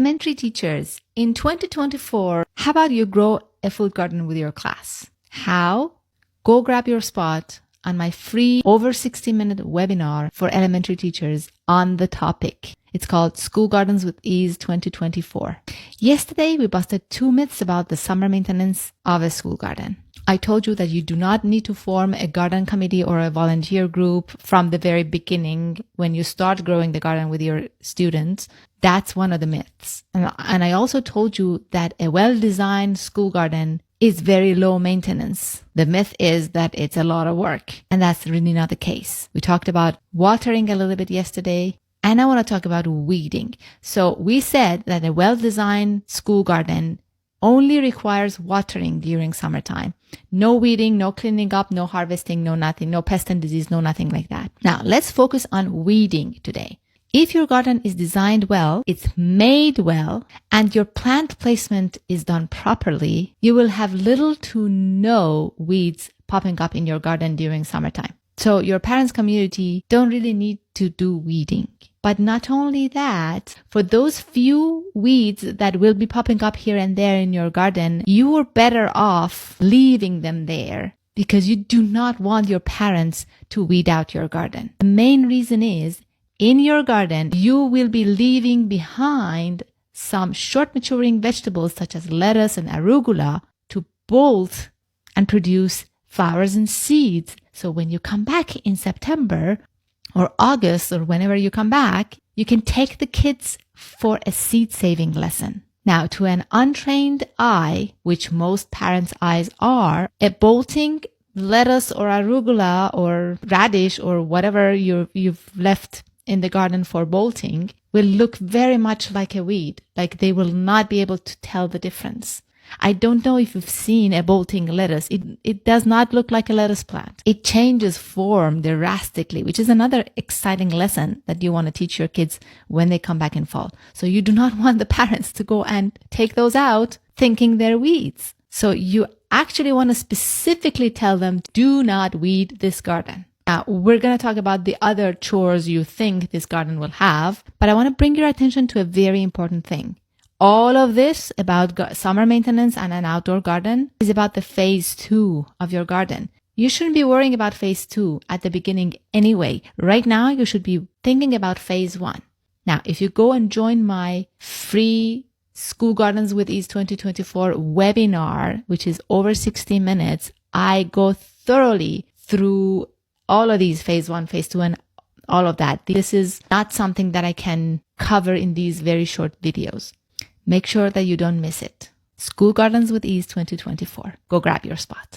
Elementary teachers, in 2024, how about you grow a food garden with your class? How? Go grab your spot on my free over 60-minute webinar for elementary teachers on the topic. It's called School Gardens with Ease 2024. Yesterday, we busted 2 myths about the summer maintenance of a school garden. I told you that you do not need to form a garden committee or a volunteer group from the very beginning when you start growing the garden with your students. That's one of the myths. And I also told you that a well-designed school garden is very low maintenance. The myth is that it's a lot of work, and that's really not the case. We talked about watering a little bit yesterday, and I want to talk about weeding. So we said that a well-designed school garden only requires watering during summertime. No weeding, no cleaning up, no harvesting, no nothing, no pest and disease, no nothing like that. Now, let's focus on weeding today. If your garden is designed well, it's made well, and your plant placement is done properly, you will have little to no weeds popping up in your garden during summertime. So your parents' community don't really need to do weeding. But not only that, for those few weeds that will be popping up here and there in your garden, you are better off leaving them there because you do not want your parents to weed out your garden. The main reason is in your garden, you will be leaving behind some short maturing vegetables such as lettuce and arugula to bolt and produce flowers and seeds. So when you come back in September or August or whenever you come back, you can take the kids for a seed saving lesson. Now, to an untrained eye, which most parents' eyes are, a bolting lettuce or arugula or radish or whatever you've left in the garden for bolting will look very much like a weed. Like they will not be able to tell the difference. I don't know if you've seen a bolting lettuce. It does not look like a lettuce plant. It changes form drastically, which is another exciting lesson that you want to teach your kids when they come back in fall. So you do not want the parents to go and take those out thinking they're weeds. So you actually want to specifically tell them, do not weed this garden. Now, we're going to talk about the other chores you think this garden will have, but I want to bring your attention to a very important thing. All of this about summer maintenance and an outdoor garden is about the phase 2 of your garden. You shouldn't be worrying about phase 2 at the beginning anyway. Right now, you should be thinking about phase 1. Now, if you go and join my free School Gardens with Ease 2024 webinar, which is over 60 minutes, I go thoroughly through all of these phase 1, phase 2, and all of that. This is not something that I can cover in these very short videos. Make sure that you don't miss it. School Gardens with Ease 2024. Go grab your spot.